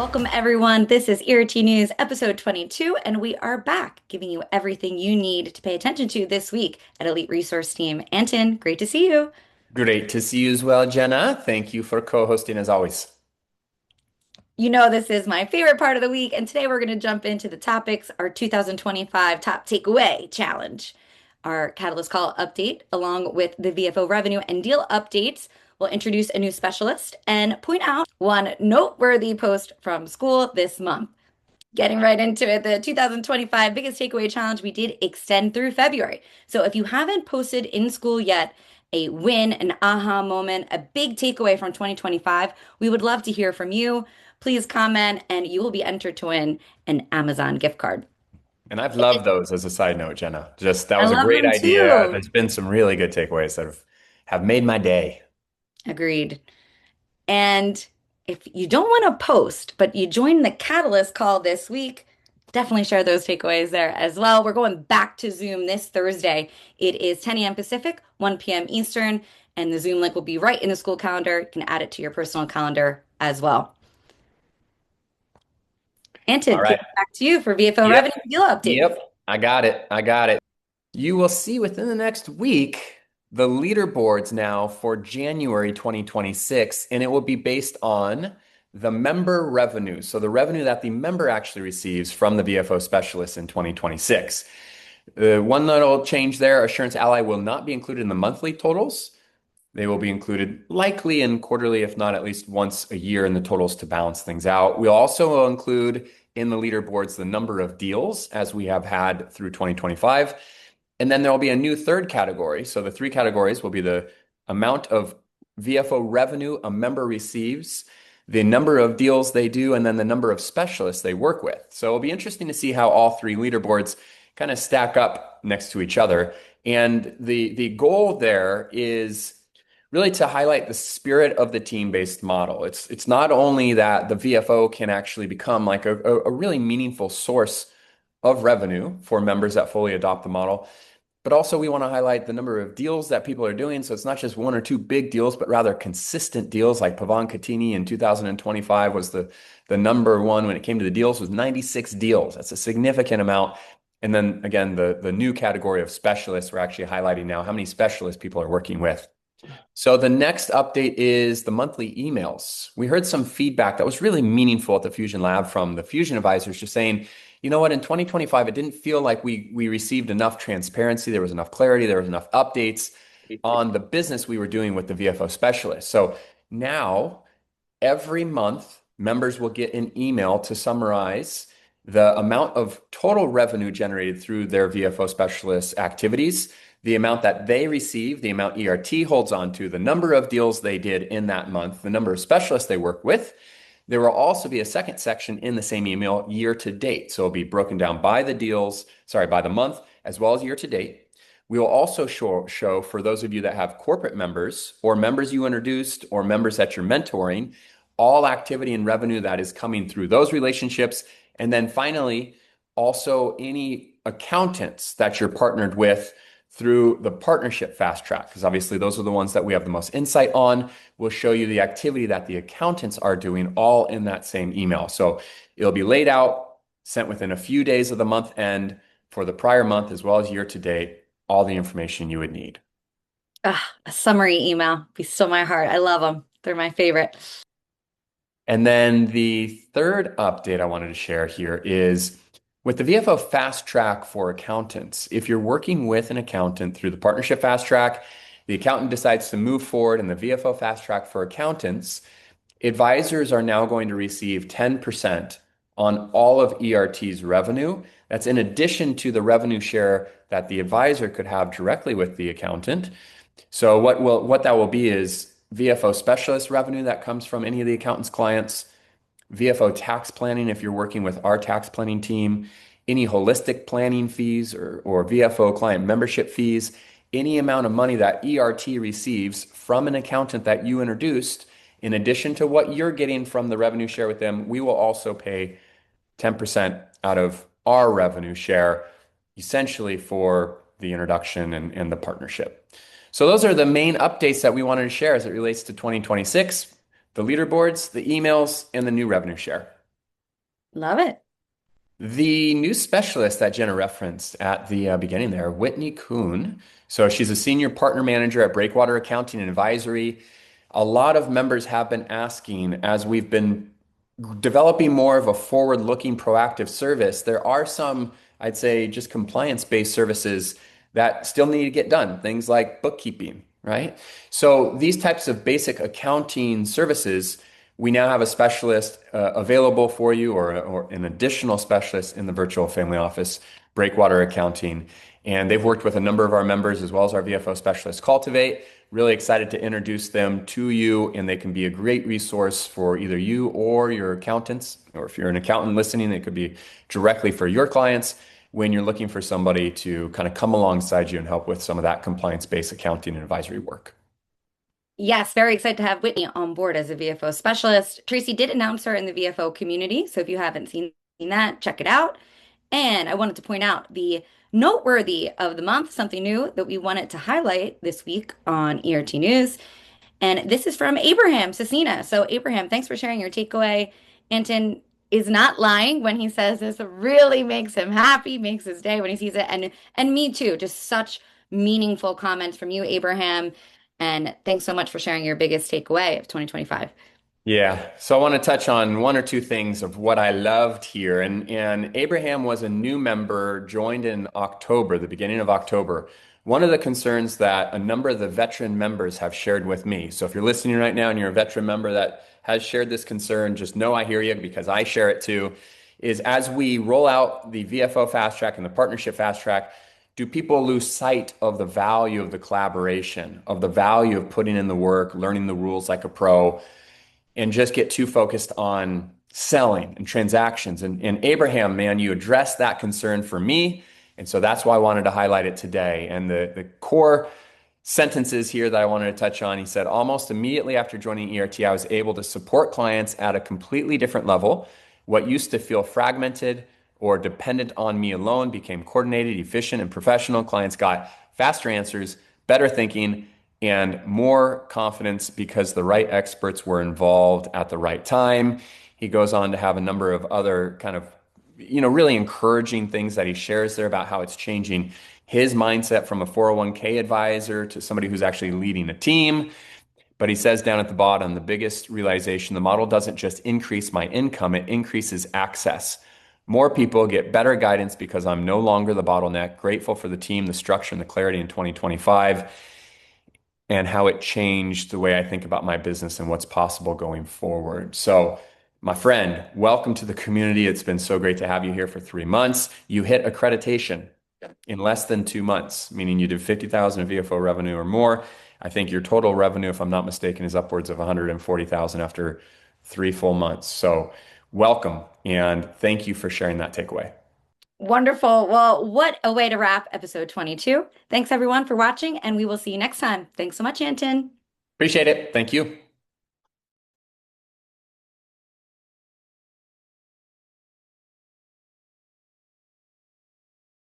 Welcome, everyone. This is ERT News, episode 22, and we are back giving you everything you need to pay attention to this week at Elite Resource Team. Anton, great to see you. Great to see you as well, Jenna. Thank you for co-hosting as always. You know, this is my favorite part of the week, and today we're going to jump into the topics, our 2025 Top Takeaway Challenge, our Catalyst Call update, along with the VFO revenue and deal updates. We'll introduce a new specialist and point out one noteworthy post from school this month. Getting right into it, the 2025 Biggest Takeaway Challenge, we did extend through February. So if you haven't posted in school yet, a win, an aha moment, a big takeaway from 2025, we would love to hear from you. Please comment and you will be entered to win an Amazon gift card. And I've loved those as a side note, Jenna. Just that I was a love great them idea. too. There's been some really good takeaways that have made my day. Agreed. And if you don't want to post, but you join the Catalyst call this week, definitely share those takeaways there as well. We're going back to Zoom this Thursday. It is 10 a.m. Pacific, 1 p.m. Eastern, and the Zoom link will be right in the school calendar. You can add it to your personal calendar as well. All Anton, right. kick it back to you for VFO Yep. revenue deal updates. Yep. I got it. I got it. You will see within the next week the leaderboards now for January 2026, and it will be based on the member revenue. So the revenue that the member actually receives from the VFO specialist in 2026. One little change there, Assurance Ally will not be included in the monthly totals. They will be included likely in quarterly, if not at least once a year in the totals to balance things out. We'll also include in the leaderboards the number of deals as we have had through 2025. And then there will be a new third category. So the three categories will be the amount of VFO revenue a member receives, the number of deals they do, and then the number of specialists they work with. So it'll be interesting to see how all three leaderboards kind of stack up next to each other. And the goal there is really to highlight the spirit of the team-based model. It's not only that the VFO can actually become like a really meaningful source of revenue for members that fully adopt the model, but also we want to highlight the number of deals that people are doing. So it's not just one or two big deals, but rather consistent deals. Like Pavan Katini in 2025 was the number one when it came to the deals, was 96 deals. That's a significant amount. And then again, the new category of specialists, we're actually highlighting now how many specialists people are working with. So the next update is the monthly emails. We heard some feedback that was really meaningful at the Fusion Lab from the Fusion advisors, just saying, you know what, in 2025, it didn't feel like we received enough transparency, there was enough clarity, there was enough updates on the business we were doing with the VFO specialist. So now, every month, members will get an email to summarize the amount of total revenue generated through their VFO specialist activities, the amount that they receive, the amount ERT holds on to, the number of deals they did in that month, the number of specialists they work with. There will also be a second section in the same email, year to date. So it'll be broken down by by the month, as well as year to date. We will also show for those of you that have corporate members or members you introduced or members that you're mentoring, all activity and revenue that is coming through those relationships. And then finally, also any accountants that you're partnered with through the partnership fast track, because obviously those are the ones that we have the most insight on. We'll show you the activity that the accountants are doing all in that same email. So it'll be laid out, sent within a few days of the month end for the prior month, as well as year to date, all the information you would need. A summary email. Be still my heart. I love them. They're my favorite. And then the third update I wanted to share here is with the VFO Fast Track for accountants. If you're working with an accountant through the partnership Fast Track, the accountant decides to move forward in the VFO Fast Track for accountants, advisors are now going to receive 10% on all of ERT's revenue. That's in addition to the revenue share that the advisor could have directly with the accountant. So what that will be is VFO specialist revenue that comes from any of the accountant's clients, VFO tax planning if you're working with our tax planning team, any holistic planning fees or VFO client membership fees, any amount of money that ERT receives from an accountant that you introduced, in addition to what you're getting from the revenue share with them, we will also pay 10% out of our revenue share, essentially for the introduction and the partnership. So those are the main updates that we wanted to share as it relates to 2026, the leaderboards, the emails, and the new revenue share. Love it. The new specialist that Jenna referenced at the beginning there, Whitney Kuhn. So she's a senior partner manager at Breakwater Accounting and Advisory. A lot of members have been asking as we've been developing more of a forward-looking proactive service. There are some, I'd say, just compliance-based services that still need to get done, things like bookkeeping, right? So these types of basic accounting services, we now have a specialist available for you or an additional specialist in the virtual family office, Breakwater Accounting. And they've worked with a number of our members as well as our VFO specialists Cultivate. Really excited to introduce them to you, and they can be a great resource for either you or your accountants. Or if you're an accountant listening, it could be directly for your clients when you're looking for somebody to kind of come alongside you and help with some of that compliance-based accounting and advisory work. Yes, very excited to have Whitney on board as a VFO specialist. Tracy did announce her in the VFO community, so if you haven't seen that, check it out. And I wanted to point out the noteworthy of the month, something new that we wanted to highlight this week on ERT News. And this is from Abraham Cecena. So, Abraham, thanks for sharing your takeaway. Anton is not lying when he says this really makes him happy, makes his day when he sees it. And me too. Just such meaningful comments from you, Abraham. And thanks so much for sharing your biggest takeaway of 2025. Yeah, so I want to touch on one or two things of what I loved here. And Abraham was a new member, joined in October, the beginning of October. One of the concerns that a number of the veteran members have shared with me. So if you're listening right now and you're a veteran member that has shared this concern, just know I hear you because I share it too, is as we roll out the VFO Fast Track and the Partnership Fast Track, do people lose sight of the value of the collaboration, of the value of putting in the work, learning the rules like a pro? And just get too focused on selling and transactions. And Abraham, man, you addressed that concern for me. And so that's why I wanted to highlight it today. And the core sentences here that I wanted to touch on, he said, almost immediately after joining ERT, I was able to support clients at a completely different level. What used to feel fragmented or dependent on me alone became coordinated, efficient, and professional. Clients got faster answers, better thinking, and more confidence because the right experts were involved at the right time. He goes on to have a number of other kind of, really encouraging things that he shares there about how it's changing his mindset from a 401k advisor to somebody who's actually leading a team. But he says down at the bottom, the biggest realization, the model doesn't just increase my income, it increases access. More people get better guidance because I'm no longer the bottleneck. Grateful for the team, the structure, and the clarity in 2025 and how it changed the way I think about my business and what's possible going forward. So, my friend, welcome to the community. It's been so great to have you here for 3 months. You hit accreditation in less than 2 months, meaning you did 50,000 VFO revenue or more. I think your total revenue, if I'm not mistaken, is upwards of 140,000 after 3 full months. So, welcome and thank you for sharing that takeaway. Wonderful. Well, what a way to wrap episode 22. Thanks everyone for watching, and we will see you next time. Thanks so much, Anton. Appreciate it. Thank you.